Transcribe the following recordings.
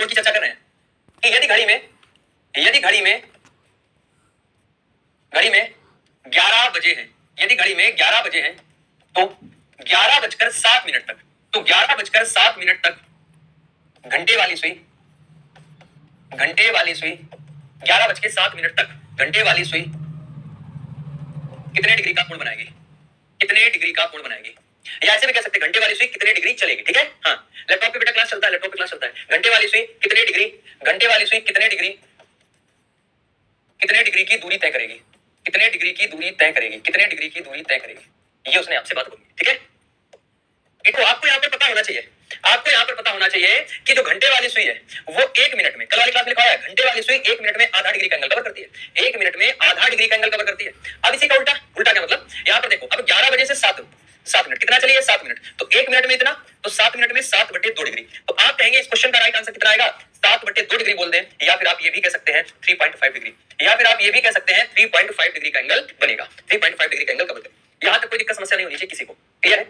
की चर्चा कर रहे हैं कि यदि घड़ी में 11 बजे हैं, यदि घड़ी में 11 बजे हैं तो 11:07 तक, तो 11:07 तक घंटे वाली सुई 11:07 तक घंटे वाली सुई कितने डिग्री का कोण बनाएगी? कितने डिग्री का कोण बनाएगी? या ऐसे भी कह सकते हैं घंटे वाली सुई कितने डिग्री चलेगी। ठीक है, हाँ, लैपटॉप पे बेटा क्लास चलता है, लैपटॉप पे क्लास चलता है। घंटे वाली सुई कितने डिग्री, घंटे वाली सुई कितने डिग्री की दूरी तय करेगी? कितने डिग्री की दूरी तय करेगी? कितने डिग्री की दूरी तय करेगी? ये उसने आपसे बात बोली। ठीक है, तो आपको यहाँ पर पता होना चाहिए, आपको यहाँ पर पता होना चाहिए कि जो घंटे वाली सुई है वो 1 मिनट में, कल वाली क्लास में लिखा है, घंटे वाली सुई 1 मिनट में आधा डिग्री का एंगल कवर करती है। 1 मिनट में आधा डिग्री का एंगल कवर करती है। अब इसी का उल्टा, उल्टा क्या मतलब? यहाँ पर देखो, अब 11 बजे से 7 मिनट कितना चली है? 7 मिनट। तो 1 मिनट में इतना, तो 7 मिनट में 7/2 डिग्री। तो आप कहेंगे इस क्वेश्चन का राइट आंसर कितना आएगा? 7/2 डिग्री बोल दें, या फिर आप ये भी कह सकते हैं 3.5 डिग्री, या फिर आप ये भी कह सकते हैं 3.5 डिग्री का एंगल बनेगा। 3.5 डिग्री का एंगल कवर करें। यहां तक कोई दिक्कत समस्या नहीं होनी चाहिए किसी को। क्लियर है?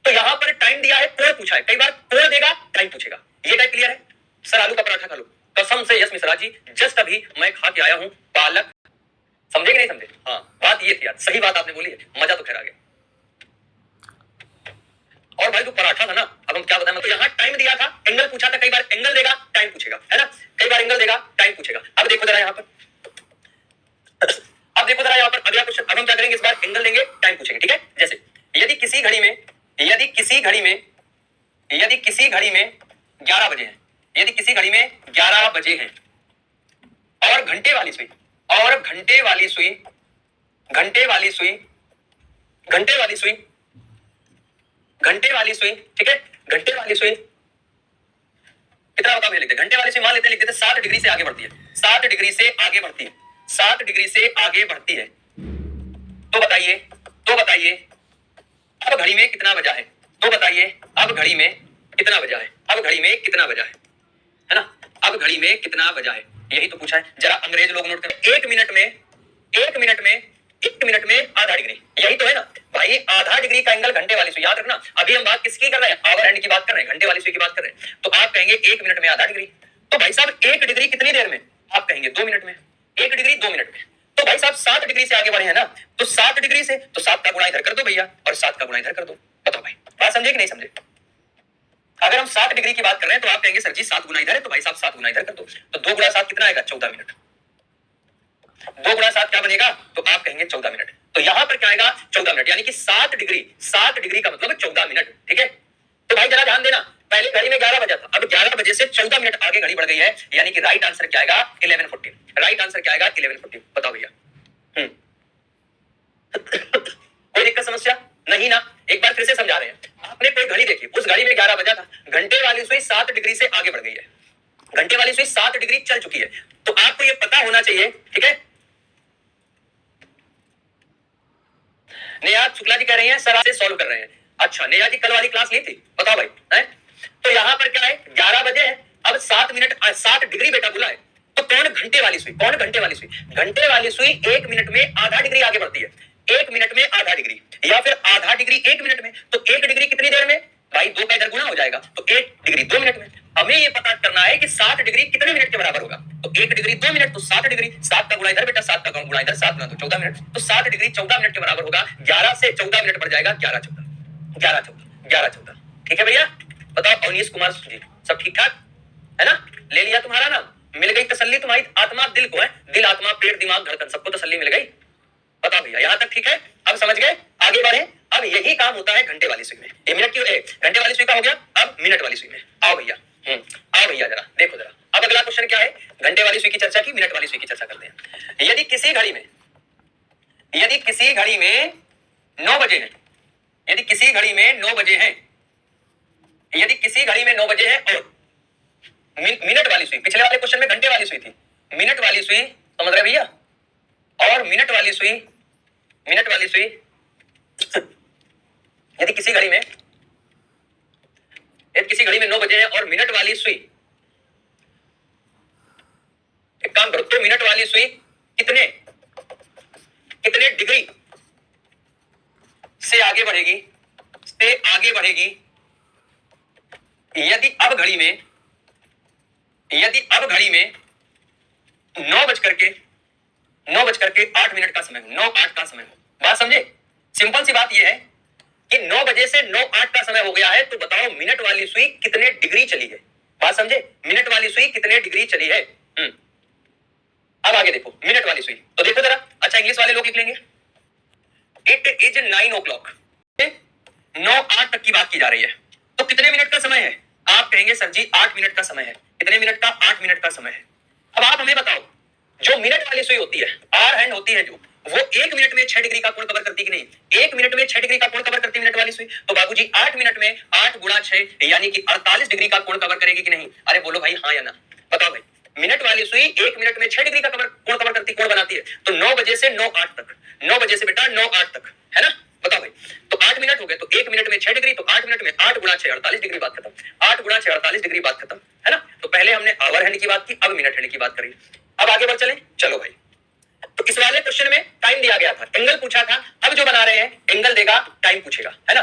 तो यहां पर टाइम दिया है, कोण पूछा है, कई बार कोण देगा, टाइम पूछेगा। ये टाइप क्लियर है? सर आलू का पराठा खा लो, कसम से यस मिश्रा जी, जस्ट अभी मैं खा के आया हूं पालक। समझे कि नहीं समझे? हाँ, बात ये थी यार, सही बात आपने बोली है, मजा तो खैर आ गया। और भाई जो पराठा था ना, अब हम क्या बताएं, तो यहाँ टाइम दिया था, एंगल पूछा था, कई बार एंगल देगा, टाइम पूछेगा, है ना? कई बार एंगल देगा, टाइम पूछेगा। अब देखो जरा यहाँ पर, अब देखो जरा यहाँ पर अगला क्वेश्चन। अब हम क्या करेंगे, इस बार एंगल लेंगे, टाइम पूछेंगे। ठीक है, जैसे यदि किसी घड़ी में 11 बजे हैं, यदि किसी घड़ी में 11 बजे हैं और घंटे वाली सुई ठीक है, घंटे वाली सुई कितना बता लिखते हैं? घंटे वाली सुई मान लेते हैं, लिख देते 7 डिग्री से आगे बढ़ती है, 7 डिग्री से आगे बढ़ती है, 7 डिग्री से आगे बढ़ती है। तो बताइए अब घड़ी में कितना बजा है? तो बताइए अब घड़ी में कितना बजा है? अब घड़ी में कितना बजा है ना? अब घड़ी में कितना बजा है, यही तो पूछा है। जरा अंग्रेज लोग नोट करें, 1 मिनट में आधा डिग्री, यही तो है ना भाई, आधा डिग्री का एंगल घंटे वाली सुई। याद रखना, अभी हम बात किसकी कर रहे हैं? आवर हैंड की बात कर रहे हैं, घंटे वाली सुई की बात कर रहे हैं। तो आप कहेंगे 1 मिनट में आधा डिग्री, तो भाई साहब 1 डिग्री कितनी देर में? आप कहेंगे 2 मिनट में। 1 डिग्री 2 मिनट में, तो भाई साहब 7 डिग्री से आगे बढ़े हैं ना, तो 7 डिग्री से तो 7 का गुणा इधर कर दो भैया, और 7 का गुणा इधर कर दो। बताओ भाई, बात समझे कि नहीं समझे? अगर हम 7 डिग्री की बात कर रहे हैं तो आप कहेंगे सर जी 7 गुना इधर है, तो भाई साहब 7 गुना इधर कर दो, तो 2 गुणा 7 कितना आएगा? 14 मिनट। 2 गुणा 7 क्या बनेगा? तो आप कहेंगे 14 मिनट। तो यहां पर क्या आएगा? 14 मिनट, यानी कि 7 डिग्री का मतलब 14 मिनट। ठीक है, तो भाई जरा ध्यान देना, पहले घड़ी में 11 बजा था, अब 11 बजे से 14 मिनट आगे घड़ी बढ़ गई है, यानी कि राइट आंसर क्या आएगा? 11:14। राइट आंसर क्या आएगा? 11:14। बताओ भैया। कोई दिक्कत समस्या नहीं ना? एक बार फिर से समझा रहे हैं, आपने कोई घड़ी देखी, उस घड़ी में 11 बजा था, घंटे वाली सुई 7 डिग्री से आगे बढ़ गई है, घंटे वाली सुई 7 डिग्री चल चुकी है, तो आपको यह पता होना चाहिए। ठीक है, नेहा शुक्ला जी कह रही हैं सर आपसे सॉल्व कर रहे हैं। अच्छा नेहा जी कल वाली क्लास ली थी, बताओ भाई है? तो यहां पर क्या है, 11 बजे है, अब 7 मिनट 7 डिग्री बेटा बोला है, तो कौन घंटे वाली सुई? कौन घंटे वाली सुई? घंटे वाली सुई 1 मिनट में आधा डिग्री आगे बढ़ती है, 1 मिनट में आधा डिग्री, या फिर आधा डिग्री 1 मिनट में, तो 1 डिग्री कितनी देर में भाई? 2 का इधर गुना हो जाएगा, तो 1 डिग्री 2 मिनट में। हमें ये पता करना है कि 7 डिग्री कितने मिनट के बराबर होगा, तो 1 डिग्री 2 मिनट, तो 7 डिग्री, 7 का गुणा इधर बेटा, 7 का गुणा इधर, 7 गुना तो 14 मिनट, तो 7 डिग्री 14 मिनट के बराबर होगा। 11 से 14 मिनट बढ़ जाएगा, 11 14। ठीक है भैया, बताओ अवनीश कुमार जी सब ठीक ठाक है ना? ले लिया तुम्हारा नाम, मिल गई तसल्ली तुम्हारी आत्मा दिल को है, दिल आत्मा पेट दिमाग धड़कन सबको तसल्ली मिल गई। बताओ भैया यहां तक ठीक है? अब समझ गए, आगे बढ़े। अब यही काम होता है घंटे वाली सुई में। ये मिनट की घंटे वाली सुई का हो गया, अब मिनट वाली सुई में आओ भैया। आओ भैया जरा देखो जरा, अब अगला क्वेश्चन क्या है? घंटे वाली सुई की चर्चा की, मिनट वाली सुई की चर्चा करते हैं। यदि किसी घड़ी में 9 बजे हैं, यदि किसी घड़ी में 9 बजे हैं, यदि किसी घड़ी में 9 बजे हैं और मिनट वाली सुई, पिछले वाले क्वेश्चन में घंटे वाली सुई थी, मिनट वाली सुई समझ रहे भैया, और मिनट वाली सुई यदि किसी घड़ी में 9 बजे हैं और मिनट वाली सुई, एक काम करो, तो मिनट वाली सुई कितने डिग्री से आगे बढ़ेगी, यदि अब घड़ी में यदि अब घड़ी में 9:08 का समय हो, 9:08 का समय हो, बात समझे? सिंपल सी बात यह है कि 9 बजे से 9:08 का समय हो गया है, तो बताओ मिनट वाली सुई कितने डिग्री चली है? बात समझे? मिनट वाली सुई कितने डिग्री चली है? अब आगे देखो मिनट वाली सुई, तो देखो जरा, अच्छा इंग्लिश वाले लोग लिख लेंगे, इट इज 9 o'clock, 9:08 तक की बात की जा रही है, तो कितने मिनट का समय है? आप कहेंगे सर जी 8 मिनट का समय है। कितने मिनट का? 8 मिनट का समय है। अब आप हमें बताओ, जो मिनट वाली सुई होती है, आर हैंड होती है जो, वो 1 मिनट में 6 डिग्री का कोण कवर करती कि नहीं? 1 मिनट में 6 डिग्री का कोण कवर करती मिनट वाली सुई, तो बाबूजी 8 मिनट में 8 गुणा 6 यानी कि 48 डिग्री का कोण कवर करेगी कि नहीं? अरे बोलो भाई हाँ या ना, बताओ भाई। मिनट वाली सुई 1 मिनट में 6 डिग्री का कोण कवर करती, कोण बनाती है, तो 9 बजे से 9:08 तक, 9 बजे से बेटा 9:08 तक, है ना? बताओ भाई, तो 8 मिनट हो गए, तो 1 मिनट में 6 डिग्री, तो 8 मिनट में 8 गुणा 6 48 डिग्री, बात खत्म। 8 गुणा 6 48 डिग्री, बात खत्म, है ना? तो पहले हमने आवर हैंड की बात की, अब मिनट हैंड की बात करी। अब आगे बढ़ चले, चलो भाई। तो इस वाले क्वेश्चन में टाइम दिया गया था, एंगल पूछा था, अब जो बना रहे हैं एंगल देगा टाइम पूछेगा, है ना?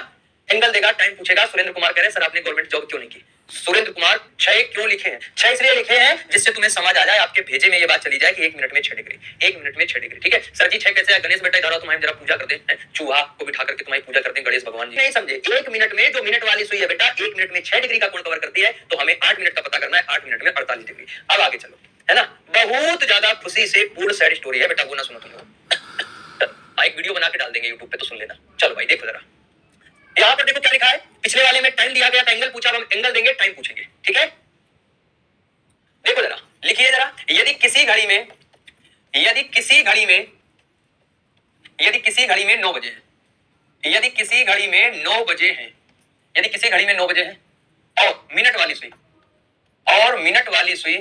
एंगल देगा टाइम पूछेगा। सुरेंद्र कुमार कह रहे हैं सर आपने गवर्नमेंट जॉब क्यों नहीं की? सुरेंद्र कुमार 6 क्यों लिखे हैं? 6 इसलिए लिखे हैं जिससे तुम्हें समझ आ जाए, आपके भेजे में ये बात चली जाए कि 1 मिनट में 6 डिग्री, 1 मिनट में 6 डिग्री, ठीक है? सर जी 6 कैसे है? गणेश बेटा इधर आओ, तुम्हारी जरा पूजा कर दे, चूहा को बिठा करके तुम्हारी पूजा करते हैं गणेश भगवान जी। नहीं समझे? 1 मिनट में जो मिनट वाली सुई है बेटा, 1 मिनट में 6 डिग्री का कोण कवर करती है, तो हमें 8 मिनट का पता करना है, 8 मिनट में 48 डिग्री। अब आगे चलो, है ना? बहुत ज्यादा खुशी से पूर्ण सैड स्टोरी है बेटा, वो ना सुनो तुम लोग, एक वीडियो बना के डाल देंगे यूट्यूब पे, तो सुन लेना। चलो भाई देखो जरा, यहां पर देखो क्या लिखा है। पिछले वाले में टाइम दिया गया था, एंगल पूछा, हम एंगल देंगे टाइम पूछेंगे, ठीक है? देखो जरा, लिखिए जरा, यदि किसी घड़ी में 9 बजे है, यदि किसी घड़ी में 9 बजे है, यदि किसी घड़ी में 9 बजे है, और मिनट वाली सुई,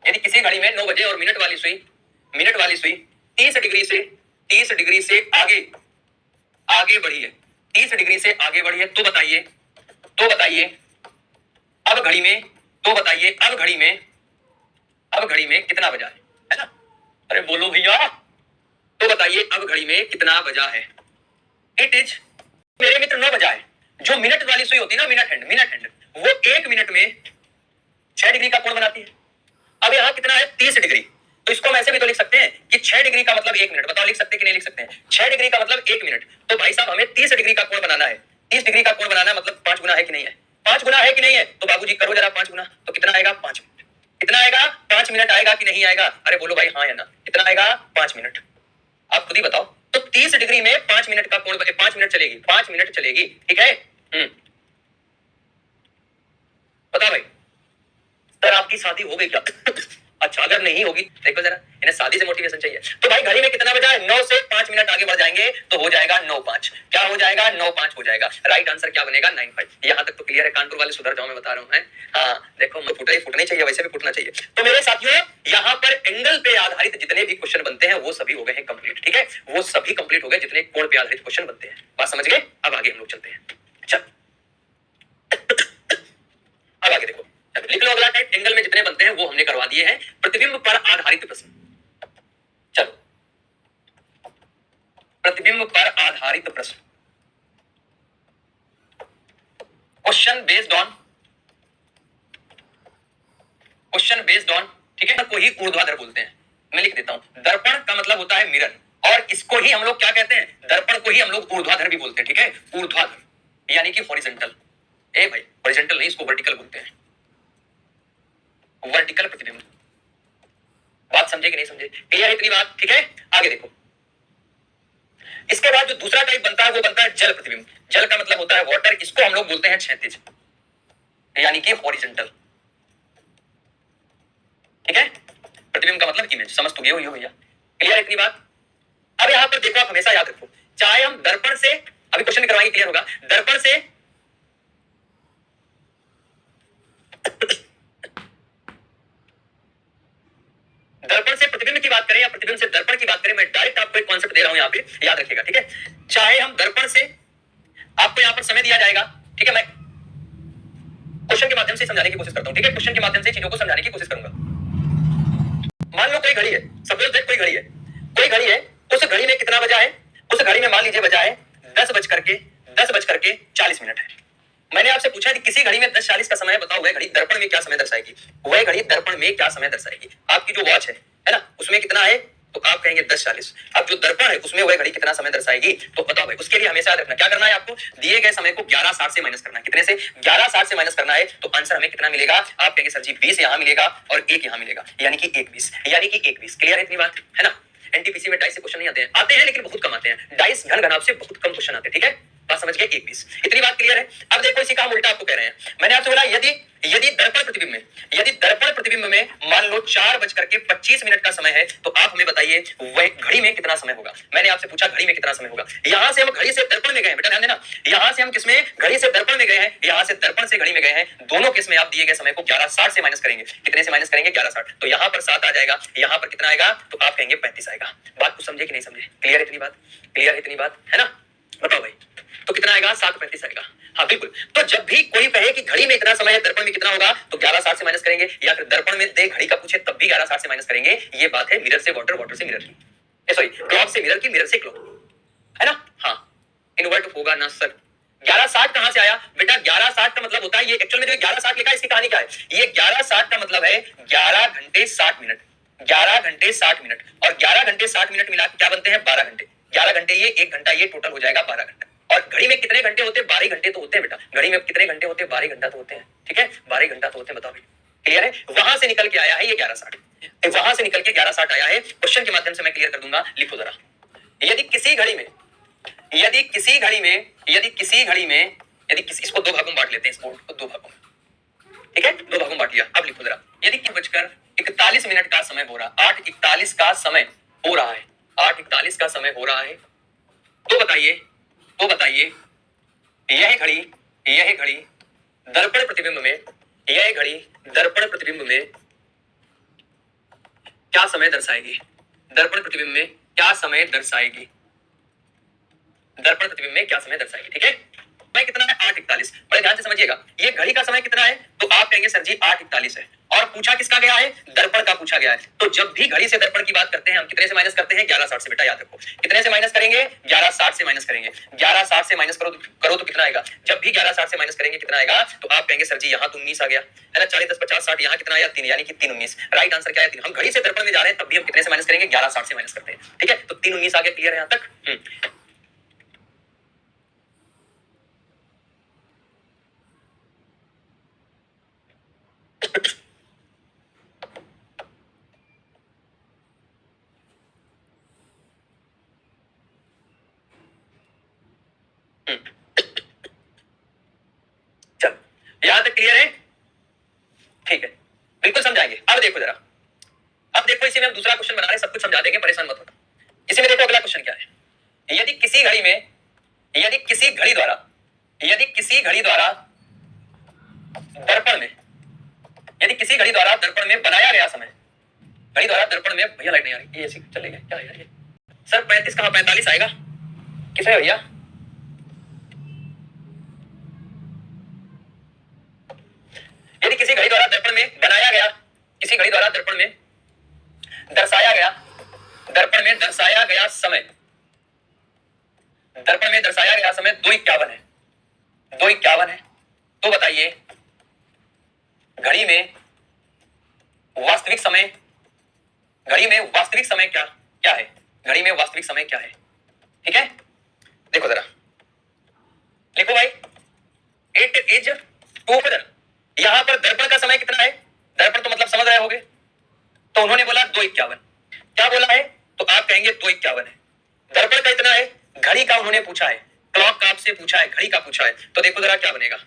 यदि किसी घड़ी में 9 बजे और मिनट वाली सुई 30 डिग्री से आगे बढ़ी है, 30 डिग्री से आगे बढ़ी है, तो बताइए अब घड़ी में कितना बजा है ना? अरे बोलो भैया, तो बताइए अब घड़ी में कितना बजा है? इट इज, मेरे मित्र 9 बजा है। जो मिनट वाली सुई होती है ना, मिनट हैंड, वो 1 मिनट में 6 डिग्री का कोण बनाती है। अब यहाँ कितना है? 30 डिग्री, तो इसको हम ऐसे भी तो लिख सकते हैं कि 6 डिग्री का मतलब 1 मिनट। बताओ लिख सकते हैं कि नहीं लिख सकते हैं? 6 डिग्री का मतलब 1 मिनट, तो भाई साहब हमें 30 डिग्री का कोण बनाना है। 30 डिग्री का कोण बनाना है मतलब 5 गुना है कि नहीं है? 5 गुना है कि नहीं है? तो बाबूजी करो जरा 5 गुना, तो कितना आएगा? 5 मिनट। कितना आएगा? 5 मिनट आएगा कि नहीं आएगा? अरे बोलो भाई हाँ या ना, कितना आएगा? 5 मिनट। आप खुद ही बताओ, तो 30 डिग्री में 5 मिनट का कोण, 5 मिनट चलेगी, 5 मिनट चलेगी, ठीक है? बताओ भाई, सर आपकी शादी हो गई क्या? अच्छा, अगर नहीं होगी, देखो जरा, इन्हें शादी से मोटिवेशन चाहिए। तो भाई घड़ी में कितना बजा है? 9 से 5 मिनट आगे बढ़ जाएंगे तो हो जाएगा 9:05। क्या हो जाएगा? 9:05 हो जाएगा। राइट आंसर क्या बनेगा? 9:05। यहां तक तो क्लियर है? कानपुर वाले सुधर जाओ, मैं बता रहा हूं। हाँ देखो, फुटना चाहिए, वैसे भी फुटना चाहिए। तो मेरे साथियों, यहाँ पर एंगल पे आधारित जितने भी क्वेश्चन बनते हैं वो सभी हो गए हैं कंप्लीट, ठीक है? वो सभी कंप्लीट हो गए जितने कोण पे आधारित क्वेश्चन बनते हैं। बात समझ गए? अब आगे हम लोग चलते हैं। चल अब आगे देखो, लिख लो अगला टाइप। एंगल में जितने बनते हैं वो हमने करवा दिए हैं। प्रतिबिंब पर आधारित प्रश्न। चलो, प्रतिबिंब पर आधारित प्रश्न, क्वेश्चन बेस्ड ऑन, ठीक है? को ही ऊर्ध्वाधर बोलते हैं। मैं लिख देता हूं, दर्पण का मतलब होता है मिरर, और इसको ही हम लोग क्या कहते हैं? दर्पण को ही हम लोग ऊर्ध्वाधर भी बोलते हैं, ठीक है? ऊर्ध्वाधर यानी कि हॉरिजॉन्टल। ए भाई, हॉरिजॉन्टल नहीं, इसको वर्टिकल बोलते हैं, वर्टिकल प्रतिबिंब। बात समझे कि नहीं समझे? क्लियर है इतनी बात? ठीक है, आगे देखो। इसके बाद जो दूसरा टाइप बनता है वो बनता है जल प्रतिबिंब। जल का मतलब होता है वाटर, इसको हम लोग बोलते हैं क्षैतिज यानी कि हॉरिजॉन्टल, ठीक है? प्रतिबिंब का मतलब इमेज, समझ तो गए हो भैया? क्लियर है इतनी बात? अब यहां पर देखो, आप हमेशा याद रखो, चाहे हम दर्पण से, अभी क्वेश्चन करवाएंगे क्लियर होगा, दर्पण से प्रतिबिंब की बात करें या प्रतिबिंब से दर्पण की बात करें, मैं डायरेक्ट आपको एक कॉन्सेप्ट दे रहा हूं यहां पे, याद रखिएगा, ठीक है? चाहे हम दर्पण से, आपको यहां पर समय दिया जाएगा, ठीक है? मैं क्वेश्चन के माध्यम से समझाने की कोशिश करता हूं, ठीक है? क्वेश्चन के माध्यम से चीजों को समझाने की कोशिश करूंगा। मान लो कोई घड़ी है, सपोज दैट कोई घड़ी है, उस घड़ी में कितना बजा है? उस घड़ी में मान लीजिए बजा है 10 बज करके 40 मिनट है, मैंने आपसे पूछा कि किसी घड़ी में 10:40 का समय है, बताओ वह घड़ी दर्पण में क्या समय दर्शाएगी? वह घड़ी दर्पण में क्या समय दर्शाएगी? आपकी जो वॉच है ना, उसमें कितना है? तो आप कहेंगे 10:40। अब जो दर्पण है उसमें वह घड़ी कितना समय दर्शाएगी? तो बताओ भाई। उसके लिए हमेशा याद रखना, क्या करना है आपको? दिए गए समय को 11:60 से माइनस करना है। कितने से? 11:60 से माइनस करना है। तो आंसर हमें कितना मिलेगा? आप कहेंगे सर जी 20 यहां मिलेगा और 1 यहां मिलेगा, यानी कि 1:20, यानी कि 1:20। क्लियर है इतनी बात, है ना? एनटीपीसी में डाइस से क्वेश्चन नहीं आते हैं लेकिन बहुत कम आते हैं। डाइस घन घनाभ से बहुत कम क्वेश्चन आते हैं। ठीक है, बात समझ गए? 1:20, इतनी बात क्लियर है? अब देखो इसी का हम उल्टा आपको कह रहे हैं। मैंने आपसे बोला यदि यदि दर्पण प्रतिबिंब में मान लो 4:25 का समय है, तो आप हमें बताइए वह घड़ी में कितना समय होगा? मैंने आपसे पूछा घड़ी में कितना समय होगा। यहां से हम घड़ी से दर्पण में गए हैं, बेटा ध्यान देना। यहां से हम किसमें? घड़ी से दर्पण में गए हैं, यहां से दर्पण से घड़ी में गए हैं। दोनों केस में आप दिए गए समय को 11:60 से माइनस करेंगे। कितने से माइनस करेंगे? 11:60। तो यहां पर 7 आ जाएगा, यहां पर कितना आएगा? तो आप कहेंगे 35 आएगा। बात को समझे कि नहीं समझे? क्लियर है इतनी बात? क्लियर है इतनी बात, है ना? बताओ भाई, तो कितना आएगा? 7:35 आएगा। हाँ बिल्कुल। तो जब भी कोई कहे कि घड़ी में इतना समय है, दर्पण में कितना होगा, तो 11:60 से माइनस करेंगे, या फिर दर्पण में दे घड़ी का पूछे तब भी 11:60 से माइनस करेंगे। ये बात है मिरर से वाटर, वाटर से मिरर की, सॉरी क्लॉक से मिरर की, मिरर से क्लॉक, है ना? हाँ, इन्वर्ट होगा ना सर। 11:60 कहां से आया बेटा? 11:60 का मतलब होता है, ये एक्चुअल में जो 11:60 लिखा है इसकी कहानी क्या है? ये 11:60 का मतलब है 11 घंटे 60 मिनट, 11 घंटे 60 मिनट, और 11 घंटे 60 मिनट मिला के क्या बनते हैं? 12 घंटे। 11 घंटे ये, 1 घंटा ये, टोटल हो जाएगा 12 घंटा। और घड़ी में कितने घंटे होते हैं? 12 घंटे तो होते हैं बेटा। घड़ी में कितने घंटे होते हैं? 12 घंटा तो होते हैं। ठीक है, 12 घंटा तो होते हैं। बताओ क्लियर है? वहां से निकल के आया है ये 11:60, वहां से निकल के 11:60 आया है। क्वेश्चन के माध्यम से मैं क्लियर कर दूंगा, लिखो जरा। यदि किसी घड़ी में इसको 2 भागों में बांट लेते हैं, इसको 2 भागों में, ठीक है? 2 भागों में बांट लिया। अब लिखो जरा, यदि 41 का समय हो रहा, 8:41 का समय हो रहा है, 8:41 का समय हो रहा है, तो बताइए यह घड़ी दर्पण प्रतिबिंब में क्या समय दर्शाएगी? दर्पण प्रतिबिंब में क्या समय दर्शाएगी? ठीक है, समय कितना है? 8:41। बड़े ध्यान से समझिएगा, ये घड़ी का समय कितना है? तो आप कहेंगे सर जी 8:41 है, और पूछा किसका गया है? दर्पण का पूछा गया है। तो जब भी घड़ी से दर्पण की बात करते हैं, हम कितने से माइनस करते हैं? 11:60 से। बेटा याद रखो, कितने से माइनस करेंगे? 11:60 से माइनस करेंगे। 11:60 से माइनस करो तो कितना आएगा? जब भी 11:60 से माइनस करेंगे कितना आएगा? तो आप कहेंगे सर जी यहाँ तो 19 आ गया, है ना? 40 10 50 60, यहाँ कितना आया? 3, यानी कि 3:19। राइट आंसर क्या है? 3। हम घड़ी से दर्पण में जा रहे हैं तब भी हम कितने से माइनस करेंगे? 11:60 से माइनस करते हैं। ठीक है, तो 3:19 आ गया। क्लियर है यहाँ तक? चल, यहां तक क्लियर है? ठीक है, बिल्कुल समझाएंगे। अब देखो जरा, अब देखो इसी में हम दूसरा क्वेश्चन बना रहे हैं, सब कुछ समझा देंगे, परेशान मत होना। इसी में देखो अगला क्वेश्चन क्या है। यदि किसी घड़ी द्वारा दर्पण में बनाया गया समय, घड़ी द्वारा दर्पण में, भैया लाइट नहीं आ रही, ये ऐसी चलेगा क्या यार? ये सर 35 कहां 45 आएगा? किसमें भैया? यदि किसी घड़ी द्वारा दर्पण में बनाया गया, किसी घड़ी द्वारा दर्पण में दर्शाया गया समय, दर्पण में दर्शाया गया समय 2:51 है, 2:51 है, तो बताइए घड़ी में वास्तविक समय क्या है? घड़ी में वास्तविक समय क्या है? ठीक है, देखो जरा, लिखो भाई, इट इज 2:51। यहां पर दर्पण का समय कितना है? दर्पण तो मतलब समझ रहे होगे, तो उन्होंने बोला 2:51। क्या बोला है? तो आप कहेंगे 2:51 है। दर्पण का इतना है, घड़ी का उन्होंने पूछा है, क्लॉक का आपसे पूछा है, घड़ी का पूछा है, तो देखो जरा क्या बनेगा।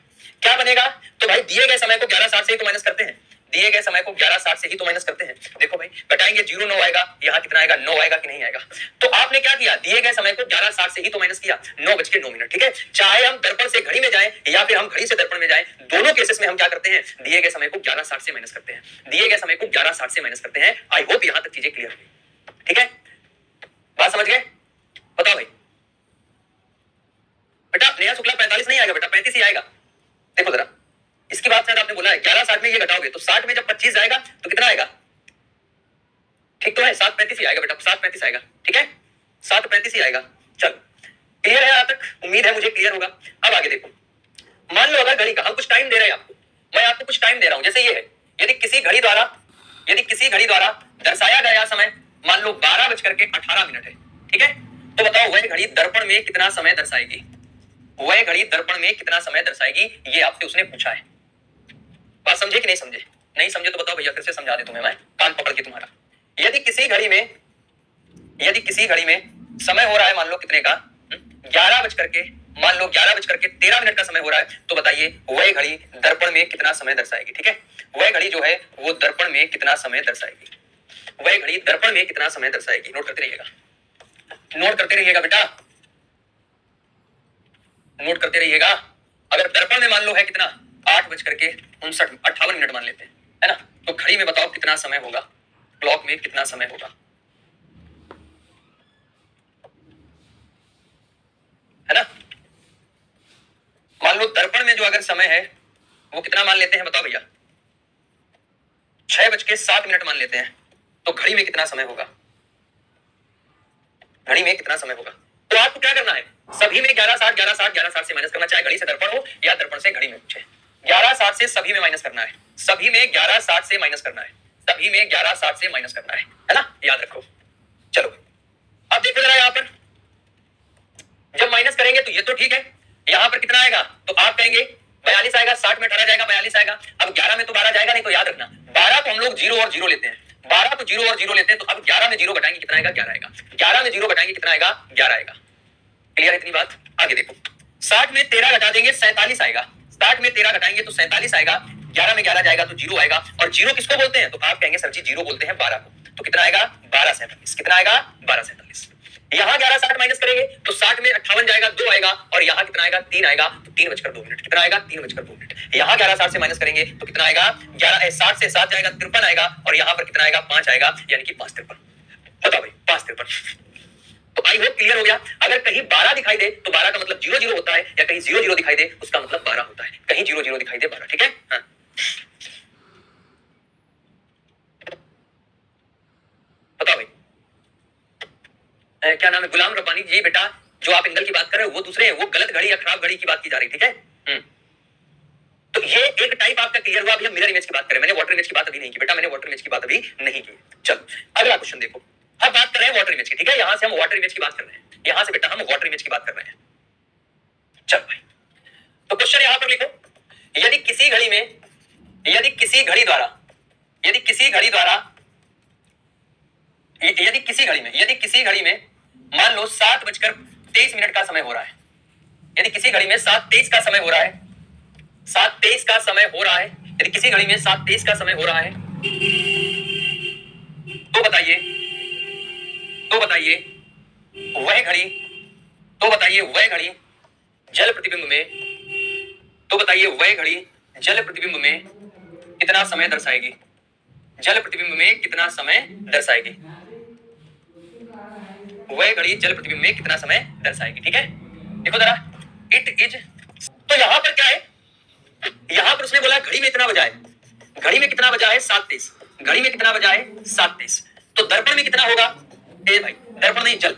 तो भाई दिए गए समय को 11:60 से ही तो माइनस करते हैं, दिए गए समय को 11:60 से ही तो माइनस करते हैं। देखो भाई बताएंगे 0:9 आएगा, यहाँ कितना आएगा? 9 आएगा कि नहीं आएगा? तो आपने क्या किया? दिए गए समय को 11:60 से ही तो माइनस किया, 9:09। ठीक है, चाहे हम दर्पण से घड़ी में जाएं या फिर हम घड़ी से दर्पण में जाएं, दोनों केसेस में हम क्या करते हैं? दिए गए समय को 11:60 से माइनस करते हैं, आई होप यहां तक चीजें क्लियर हुई। ठीक है, बात समझ गए? बताओ भाई। बेटा नेहा शुक्ला 45 नहीं आएगा बेटा, 35 ही आएगा। देखो जरा, इसकी बात शायद आपने बोला है 11:60 में ये घटाओगे तो 60 में जब 25 जाएगा तो कितना आएगा? ठीक तो है, 7:35 ही आएगा बेटा, 7:35 आएगा। ठीक है, 7:35 ही आएगा। चलो क्लियर है यहां तक? उम्मीद है मुझे क्लियर होगा। अब आगे देखो, मान लो अगर घड़ी का, हम कुछ टाइम दे रहे हैं आपको, मैं आपको कुछ टाइम दे रहा हूं। जैसे ये है, यदि किसी घड़ी द्वारा दर्शाया गया समय मान लो 12:18 है, ठीक है, तो बताओ वह घड़ी दर्पण में कितना समय दर्शाएगी, वह घड़ी दर्पण में कितना समय दर्शाएगी, ये आपसे उसने पूछा है। बात समझे कि नहीं समझे? नहीं समझे तो बताओ भैया, फिर से समझा दे तुम्हें मैं, कान पकड़ के तुम्हारा। यदि किसी घड़ी में समय हो रहा है मान लो कितने का, 11:13 का समय हो रहा है, तो बताइए वह घड़ी दर्पण में कितना समय दर्शाएगी। ठीक है, वह घड़ी जो है वो दर्पण में कितना समय दर्शाएगी, वह घड़ी दर्पण में कितना समय दर्शाएगी। नोट करते रहिएगा, नोट करते रहिएगा बेटा, नोट करते रहिएगा। अगर दर्पण में मान लो है कितना 8:58 मान लेते हैं, है ना, तो घड़ी में बताओ कितना समय होगा, क्लॉक में कितना समय होगा, है ना। मान लो दर्पण में जो अगर समय है वो कितना मान लेते हैं बताओ भैया, 6:07 मान लेते हैं, तो घड़ी में कितना समय होगा, घड़ी में कितना समय होगा। तो आपको क्या करना है, सभी में 11:60 से माइनस करना, चाहे घड़ी से दर्पण हो या दर्पण से घड़ी में पूछे। 11:60 से सभी में माइनस करना है, सभी में 11:60 से माइनस करना है, सभी में 11:60 से माइनस करना है ना, याद रखो। चलो अब देखो जरा, यहां पर जब माइनस करेंगे तो ये तो ठीक है, यहां पर कितना आएगा, तो आप कहेंगे 42 आएगा, 60 में 18 जाएगा, 42 आएगा। अब 11 में तो 12 जाएगा नहीं, तो याद रखना 12 को हम लोग 0 और 0 लेते हैं, 12 को 0 और 0 लेते हैं, तो अब 11 में 0 घटाएंगे कितना आएगा, 11 आएगा। 11 में 0 घटाएंगे कितना आएगा, 11 आएगा। क्लियर इतनी बात? आगे देखो, 60 में 13 घटा देंगे 47 आएगा, 60 में 13 घटाएंगे तो 47 आएगा, 11 में 11 जाएगा तो 0 आएगा। और 0 किसको बोलते हैं, तो आप कहेंगे सर जी 0 बोलते हैं 12 को, तो कितना आएगा 1247, कितना आएगा 1247। यहां 11:60 माइनस करेंगे तो 60 में 58 जाएगा, 2 आएगा, और यहां कितना आएगा 3 आएगा, तो 3:02, कितना आएगा 3:02। यहां 11:60 से माइनस करेंगे तो कितना आएगा, 60 से 7 जाएगा 53 आएगा, और यहां पर कितना आएगा 5 आएगा, यानी कि 5:53। बताओ भाई 5:53। तो आई होप क्लियर हो गया। अगर कहीं 12 दिखाई दे तो 12 का मतलब 0 0 होता है, या कहीं 0 0 दिखाई दे उसका मतलब 12 होता है, कहीं 0 0 दिखाई दे 12। ठीक है, हाँ। बताओ भाई क्या नाम है, गुलाम रब्बानी जी बेटा, जो आप एंगल की बात कर रहे हो वो दूसरे हैं, वो गलत घड़ी या खराब घड़ी की बात की जा रही। ठीक है, तो ये एक टाइप आपका क्लियर हुआ। अभी हम मिरर इमेज की बात करें, मैंने वाटर इमेज की बात अभी नहीं की बेटा, मैंने वाटर इमेज की बात अभी नहीं की। चलो अगला क्वेश्चन देखो, अब बात कर रहे हैं वाटर इमेज की। ठीक है, यहां से हम वाटर इमेज की बात कर रहे हैं, यहां से बेटा हम वाटर इमेज की बात कर रहे हैं। चल भाई, तो क्वेश्चन यहां पर लिखो, यदि किसी घड़ी में, यदि किसी घड़ी द्वारा मान लो 7:23 का समय हो रहा है, यदि किसी घड़ी में 7:23 का समय हो रहा है, 7:23 का समय हो रहा है, यदि किसी घड़ी में 7:23 का समय हो रहा है, तो बताइए वह घड़ी, तो बताइए वह घड़ी जल प्रतिबिंब में, तो बताइए वह घड़ी जल प्रतिबिंब में कितना समय दर्शाएगी, जल प्रतिबिंब में कितना समय दर्शाएगी, वह घड़ी जल प्रतिबिंब में कितना समय दर्शाएगी। ठीक है, देखो जरा, इट इज, तो यहां पर क्या है, यहां पर उसने बोला घड़ी में इतना बजा है, घड़ी में कितना बजा है 7:23, घड़ी में कितना बजा है 7:23, तो दर्पण में कितना होगा, ए भाई दर्पण नहीं जल,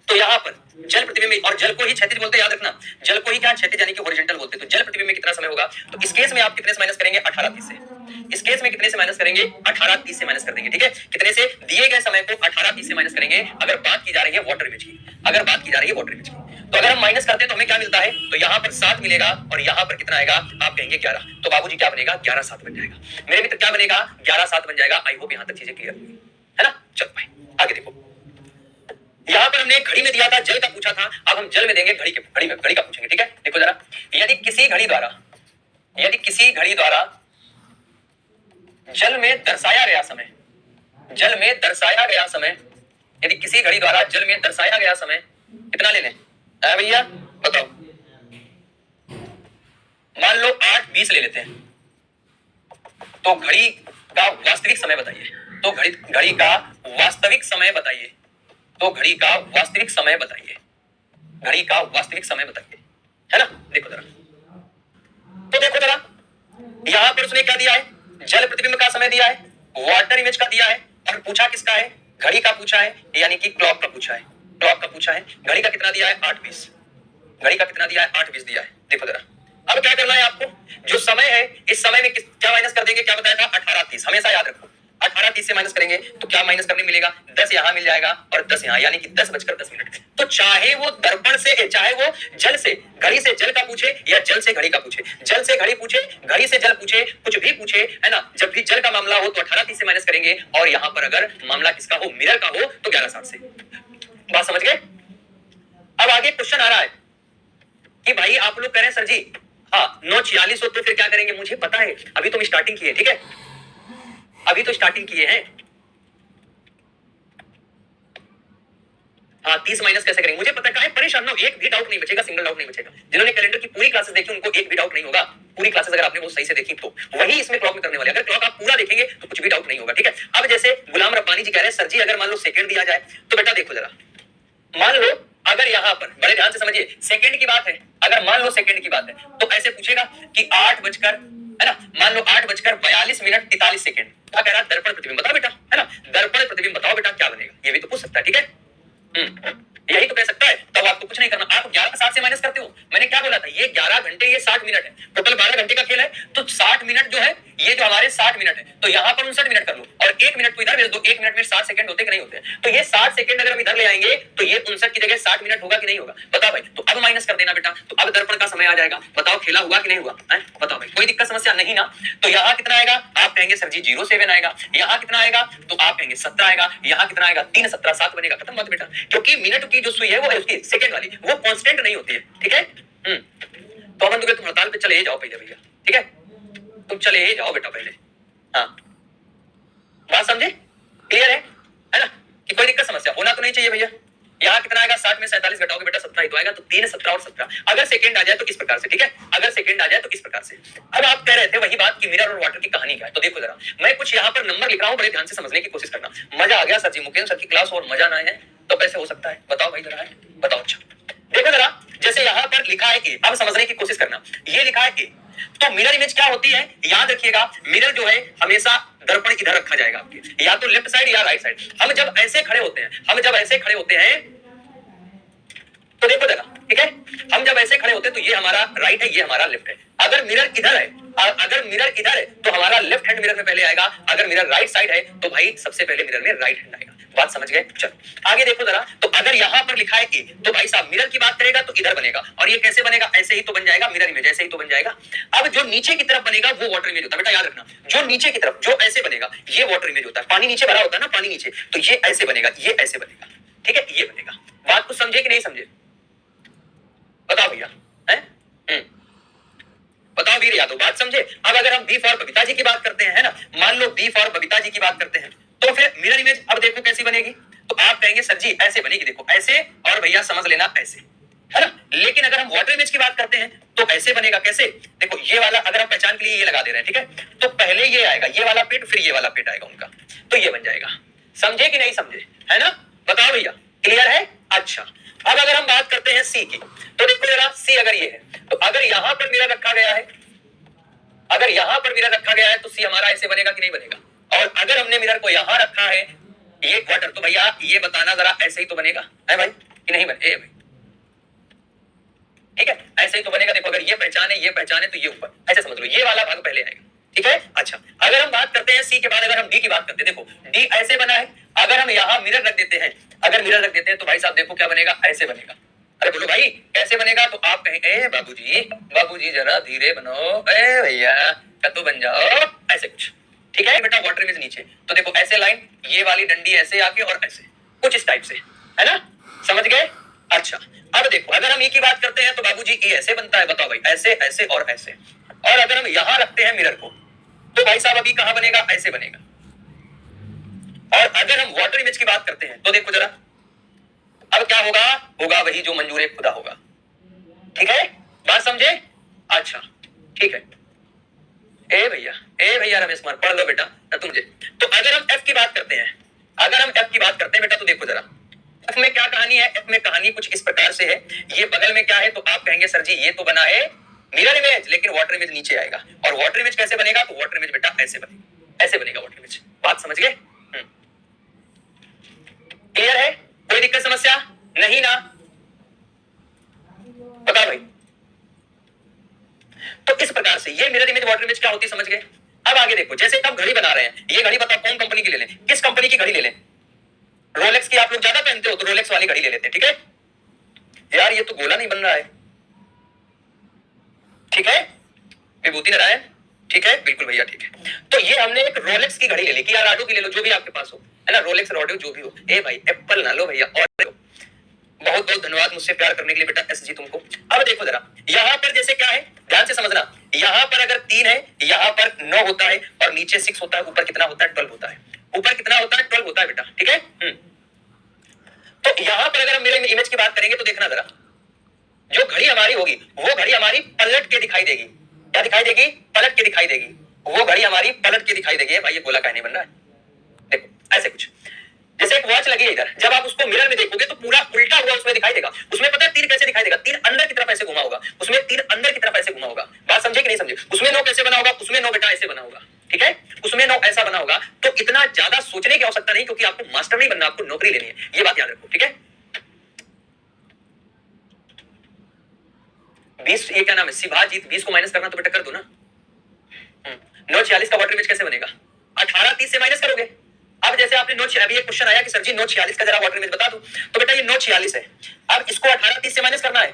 तो यहां पर जल प्रतिबिंब में, और जल को ही क्षैतिज बोलते हैं, याद रखना, जल को ही क्या क्षैतिज यानी कि हॉरिजॉन्टल बोलते हैं। तो जल प्रतिबिंब में कितना समय होगा, तो इस केस में आप कितने से माइनस करेंगे 18:30 से, इस केस में कितने से माइनस करेंगे 18:30 से माइनस कर देंगे। ठीक है, कितने से, दिए गए समय को 18:30 से माइनस करेंगे। अगर बात की जा रही है वाटर इमेज की, अगर बात की जा रही है वाटर इमेज की, तो अगर हम माइनस करते हैं तो हमें क्या मिलता है, तो यहां पर 7 मिलेगा, और यहां पर कितना आएगा, आप कहेंगे 11, तो बाबूजी क्या बनेगा 11:07 बन जाएगा। मेरे मित्र क्या बनेगा 11:07 बन जाएगा। आई होप यहां तक चीजें क्लियर हुई है ना। चलो भाई आगे देखो, यहां पर हमने घड़ी में दिया था, जल का पूछा था, अब हम जल में देंगे घड़ी का पूछेंगे। ठीक है, देखो जरा, यदि किसी घड़ी द्वारा जल में दर्शाया गया समय, यदि किसी घड़ी द्वारा जल में दर्शाया गया समय कितना ले लें भैया बताओ, मान लो 8:20 ले लेते हैं, तो घड़ी का वास्तविक समय बताइए, तो घड़ी का वास्तविक समय बताइए, तो घड़ी का वास्तविक समय बताइए, घड़ी का वास्तविक समय बताइए, है ना। देखो जरा, तो देखो जरा, यहां पर उसने क्या दिया है, जल प्रतिबिंब का समय दिया है, वाटर इमेज का दिया है, और पूछा किसका है, घड़ी का पूछा है, यानी कि क्लॉक का पूछा है, क्लॉक का पूछा है। घड़ी का कितना दिया है 8:20, घड़ी का कितना दिया है 8:20 दिया है। देखो जरा, अब क्या करना है इस समय में क्या माइनस कर देंगे, क्या बताया था, 18:30, हमेशा याद रखो 18:30 से माइनस करेंगे तो क्या माइनस करने मिलेगा, 10 यहां मिल जाएगा और 10 यहां, यानी कि 10:10। तो चाहे वो दर्पण से, चाहे वो जल से, घड़ी से जल का पूछे या जल से घड़ी का पूछे, जल से घड़ी पूछे, घड़ी से जल पूछे, कुछ भी पूछे, है ना, जब भी जल का मामला हो तो 18:30 से माइनस करेंगे, और यहां पर अगर मामला किसका हो, मिरर का हो, तो 11:60 से। बात समझ गए। अब आगे क्वेश्चन आ रहा है कि भाई आप लोग कह रहे हैं सर जी, हाँ 9:46 हो तो फिर क्या करेंगे, मुझे पता है, अभी तो हम स्टार्टिंग किए, ठीक है, अभी तो स्टार्टिंग किए हैं। हाँ 30 माइनस कैसे करेंगे, मुझे पता है, परेशान ना, एक भी डाउट नहीं बचेगा, सिंगल डाउट नहीं बचेगा। जिन्होंने कैलेंडर की पूरी क्लासेस देखी उनको एक भी डाउट नहीं होगा। पूरी क्लासेस अगर आपने वो सही से देखी तो वही इसमें क्लॉक में करने वाले, अगर क्लॉक आप पूरा देखेंगे तो कुछ भी डाउट नहीं होगा, ठीक है। अब जैसे गुलाम रब्बानी जी कह रहे हैं सर जी अगर मान लो सेकंड दिया जाए, तो बेटा देखो जरा, मान लो अगर यहां पर बड़े ध्यान से समझिए, सेकंड की बात है, अगर मान लो सेकंड की बात है तो ऐसे पूछेगा कि 8 बजकर, है ना, मान लो 8:42 43 सेकंड, क्या कह रहा है, दर्पण प्रतिबिंब बताओ बेटा, है ना, दर्पण प्रतिबिंब बताओ बेटा क्या बनेगा, ये भी तो पूछ सकता है, ठीक है। यही तो कह सकता है, तब आपको कुछ नहीं करना, आप 11 से माइनस करते हो, मैंने क्या बोला था, ये 11 घंटे, ये 60 मिनट है, टोटल 12 घंटे का खेल है, तो 60 मिनट जो है, ये जो हमारे 60 मिनट है, तो यहां पर 59 मिनट कर लो, और 1 मिनट को इधर भेज दो, 1 मिनट में 60 सेकंड होते कि नहीं होते, तो ये 60 सेकंड अगर हम इधर ले आएंगे तो ये 59 की जगह 60 मिनट होगा कि नहीं होगा, बताओ भाई। तो अब माइनस कर देना बेटा, तो अब दर्पण का समय आ जाएगा, बताओ खेला हुआ कि नहीं हुआ, बताओ भाई, कोई दिक्कत समस्या नहीं ना। तो यहाँ कितना आएगा, आप कहेंगे सर जी 07 आएगा, यहाँ कितना आएगा, तो आप कहेंगे 17 आएगा, यहाँ कितना आएगा, 3 17 7 बनेगा, खत्म बात बेटा, क्योंकि मिनट की जो सुई है वो है उसकी सेकंड वाली, वो कांस्टेंट नहीं होती है, ठीक है। तो अपन तुम हड़ताल पे चले जाओ पहले भैया, ठीक है, तुम चले जाओ बेटा पहले, हाँ बात समझे, क्लियर है ना, कि कोई दिक्कत समस्या होना तो नहीं चाहिए भैया। यहाँ कितना आएगा, 60 में 47 घटाओगे बेटा 17 ही तो आएगा, तो 3 17 और 17, अगर सेकंड आ जाए तो इस प्रकार से, ठीक है, अगर सेकंड आ जाए तो इस प्रकार से। अब आप कह रहे थे वही बात कि मिरर और वाटर की कहानी क्या है, तो देखो जरा, मैं कुछ यहाँ पर नंबर लिख रहा हूँ, बड़े ध्यान से समझने की कोशिश करना। मजा आ गया सर जी, मुकेश सर की क्लास और मजा ना आए तो कैसे हो सकता है, बताओ भाई जरा, बताओ। अच्छा देखो जरा, जैसे यहाँ पर लिखा है ए, अब समझने की कोशिश करना, ये लिखा है ए, तो मिरर इमेज क्या होती है, याद रखिएगा, मिरर जो है हमेशा दर्पण इधर रखा जाएगा आपके, या तो लेफ्ट साइड या राइट साइड। हम जब ऐसे खड़े होते हैं, हम जब ऐसे खड़े होते हैं, तो देखो जरा, ठीक है, हम जब ऐसे खड़े होते हैं तो ये हमारा राइट है, ये हमारा लेफ्ट है। अगर मिरर इधर है, अगर मिरर इधर है तो हमारा लेफ्ट हैंड मिरर में पहले आएगा, अगर मिरर राइट साइड है तो भाई सबसे पहले मिरर में राइट हैंड आएगा। बात समझ गए, चलो आगे देखो जरा, तो अगर यहां पर लिखा है ए, तो भाई साहब मिरर की बात करेगा तो इधर बनेगा, और ये कैसे बनेगा, ऐसे ही तो बन जाएगा, मिरर इमेज ऐसे ही तो बन जाएगा। अब जो नीचे की तरफ बनेगा वो वाटर इमेज होता है, बेटा याद रखना, जो नीचे की तरफ जो ऐसे बनेगा ये वाटर इमेज होता है, पानी नीचे भरा होता है ना, पानी नीचे, तो ये ऐसे बनेगा, ये ऐसे बनेगा, ठीक है, ये बनेगा। बात कुछ समझे कि नहीं समझे, बताओ भैया, हैं बताओ वीर यादव, बात समझे। अब अगर हम बी फॉर बबीता जी की बात करते हैं, है ना, मान लो बी फॉर बबीता जी की बात करते हैं, तो फिर मिरर इमेज अब देखो कैसी बनेगी, तो आप कहेंगे सर जी ऐसे बनेगी, देखो ऐसे, और भैया समझ लेना ऐसे, है ना। लेकिन अगर हम वाटर इमेज की बात करते हैं तो ऐसे बनेगा, कैसे, देखो ये वाला अगर हम पहचान के लिए ये लगा दे रहे हैं, ठीक है, तो पहले ये आएगा, ये वाला पेट, फिर ये वाला पेट आएगा उनका, तो ये बन जाएगा, समझे कि नहीं समझे, है ना, बताओ भैया, क्लियर है। अच्छा अब अगर हम बात करते हैं सी की, तो देखो जरा, सी अगर ये है, तो अगर यहां पर मिरर रखा गया है, अगर यहां पर मिरर रखा गया है तो सी हमारा ऐसे बनेगा कि नहीं बनेगा, और अगर हमने मिरर को यहां रखा है ये क्वार्टर, तो भैया ये बताना जरा ऐसे ही तो बनेगा, है भाई कि नहीं बने, भाई ठीक है, ऐसे ही तो बनेगा। देखो अगर ये पहचान है, ये पहचान है, तो ये ऊपर ऐसे समझ लो, ये वाला भाग पहले आएगा, ठीक है। अच्छा अगर हम बात करते हैं सी के बाद, अगर हम डी की बात करते हैं, देखो डी ऐसे बना है, अगर हम यहाँ मिरर रख देते हैं, अगर मिरर रख देते हैं तो भाई साहब देखो क्या बनेगा, ऐसे बनेगा। अरे बोलो भाई कैसे बनेगा, तो आप कहें ए बाबूजी जरा धीरे बनो, ए भैया कद्दू बन जाओ, ऐसे कुछ, ठीक है बेटा। वाटर इमेज नीचे, तो देखो ऐसे लाइन, ये वाली डंडी ऐसे आके और ऐसे कुछ इस टाइप से, है ना, समझ गए। अच्छा अब देखो अगर हम ई की बात करते हैं तो बाबूजी ई ऐसे बनता है, बताओ भाई, ऐसे ऐसे और ऐसे, और अगर हम यहां रखते हैं मिरर को तो भाई साहब अभी कहां बनेगा, ऐसे बनेगा। और अगर हम वाटर इमेज की बात करते हैं तो देखो जरा, अब क्या होगा, होगा वही जो मंजूर खुदा होगा, ठीक है, बात समझे। अच्छा ठीक है, ए भैया रमेश कुमार पढ़ लो बेटा ना तुम। तो अगर हम एफ की बात करते हैं, अगर हम एफ की बात करते हैं बेटा, तो देखो जरा एफ में क्या कहानी है, एफ में कहानी कुछ इस प्रकार से है, ये बगल में क्या है, तो आप कहेंगे सर जी ये तो बना है मिरर इमेज, लेकिन वाटर इमेज नीचे आएगा, और वाटर इमेज कैसे बनेगा, तो वाटर इमेज बेटा ऐसे बनेगा, ऐसे बनेगा वाटर इमेज। बात समझ गए, क्लियर है, कोई दिक्कत समस्या नहीं ना, बता भाई। तो इस प्रकार से ये मिरर इमेज वाटर इमेज क्या होती है समझ गए। अब आगे देखो, जैसे हम घड़ी बना रहे हैं, ये घड़ी बताओ कौन कंपनी की ले लें, किस कंपनी की घड़ी ले लें। रोलेक्स की आप लोग ज्यादा पहनते हो तो रोलेक्स वाली घड़ी ले लेते हैं, ठीक है। यार ये तो गोला नहीं बन रहा है, ठीक है विभूति नारायण, ठीक है बिल्कुल भैया ठीक है। तो ये हमने एक रोलेक्स की घड़ी ले ली, कि यार राडो की ले लो, जो भी आपके पास हो, है ना, रोलेक्स राडो जो भी हो। ए भाई एप्पल ना लो भैया, और लो। बहुत बहुत धन्यवाद मुझसे प्यार करने के लिए बेटा एस जी तुमको। अब देखो जरा, यहां पर जैसे क्या है, ध्यान से समझना, यहां पर अगर 3 है, यहां पर 9 होता है, और नीचे 6 होता है, ऊपर कितना होता है 12 होता है, ऊपर कितना होता है 12 होता है बेटा, ठीक है। तो यहां पर अगर हम मेरे इमेज की बात करेंगे तो देखना जरा, जो घड़ी हमारी होगी वो घड़ी हमारी पलट के दिखाई देगी। क्या दिखाई देगी? पलट के दिखाई देगी। वो घड़ी हमारी पलट के दिखाई देगी। भाई ये गोला काहे नहीं बन रहा है, देखो ऐसे कुछ, जैसे एक वॉच लगी है इधर, जब आप उसको मिरर में देखोगे तो पूरा उल्टा हुआ उसमें दिखाई देगा। उसमें पता है तीर कैसे दिखाई देगा? तीर अंदर की तरफ ऐसे घुमा होगा, उसमें तीर अंदर की तरफ ऐसे घुमा होगा। बात समझे कि नहीं समझे? उसमें 9 कैसे बना होगा? उसमें 9 बेटा ऐसे बना होगा, ठीक है, उसमें 9 ऐसा बना होगा। तो इतना ज्यादा सोचने की आवश्यकता नहीं, क्योंकि आपको मास्टर नहीं बनना, आपको नौकरी लेनी है, ये बात याद रखो, ठीक है। 20 ये क्या नाम है, शिवाजीत, 20 को माइनस करना तो बेटा कर दो ना। 946 का वाटर इमेज कैसे बनेगा? 18 30 से माइनस करोगे। अब जैसे आपने 9, अभी एक क्वेश्चन आया कि सर जी 946 का जरा वाटर इमेज बता दो, तो बेटा ये 946 है। अब इसको 18 30 से माइनस करना है,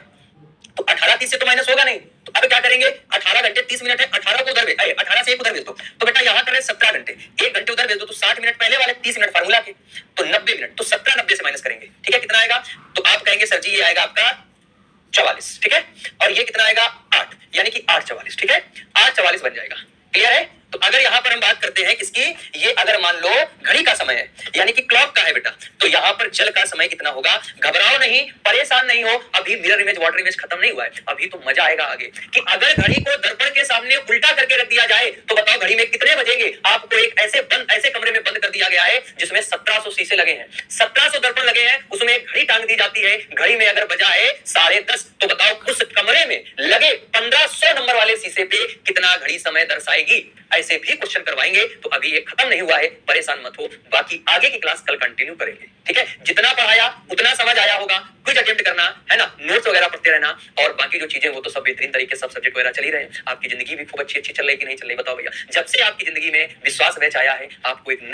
तो 18 30 से तो माइनस होगा नहीं, तो अब क्या करेंगे, 18 घंटे 30 मिनट है, 18 को उधर 18 से एक उधर भेज दो, तो बेटा यहां करें 17 घंटे, 1 घंटे उधर भेज दो, तो 60 मिनट पहले वाले, 30 मिनट फार्मूला के, तो 90 मिनट, तो 17 90 से माइनस करेंगे, ठीक है, कितना आएगा? तो आप कहेंगे सर जी ये आएगा आपका 44, ठीक है, और ये कितना आएगा 8, यानी कि 844, ठीक है, 844 बन जाएगा। क्लियर है? तो अगर यहां पर हम बात करते हैं किसकी, ये अगर मान लो घड़ी का समय है, यानी कि क्लॉक का है बेटा, तो यहां पर जल का समय कितना होगा? घबराओ नहीं, परेशान नहीं हो, अभी मिरर इमेज वाटर इमेज खत्म नहीं हुआ है, अभी तो मजा आएगा आगे, कि अगर घड़ी को दर्पण के सामने उल्टा करके रख दिया जाए तो बताओ घड़ी में कितने बजेंगे? आपको एक ऐसे कमरे में बंद कर दिया गया है जिसमें 1700 शीशे लगे हैं, 1700 दर्पण लगे हैं, उसमें एक घड़ी टांग दी जाती है, घड़ी में अगर बजा है 10:30, तो बताओ उस कमरे में लगे 1500 नंबर वाले शीशे पे कितना घड़ी समय दर्शाएगी? ऐसे भी क्वेश्चन करवाएंगे, तो अभी ये खत्म नहीं हुआ है, परेशान मत हो, बाकी आगे की क्लास कल कंटिन्यू करेंगे, ठीक है। जितना पढ़ाया उतना समझ आया होगा, कुछ अटेम्प्ट करना है ना, नोट्स वगैरह पढ़ते रहना, और बाकी जो चीजें वो तो सब बेहतरीन तरीके से सब सब्जेक्ट वगैरह चल ही रहे हैं। आपकी जिंदगी भी खूब अच्छी चल रही कि नहीं चल रही बताओ भैया? जब से आपकी जिंदगी में विश्वास बैच आया है, आपको एक नई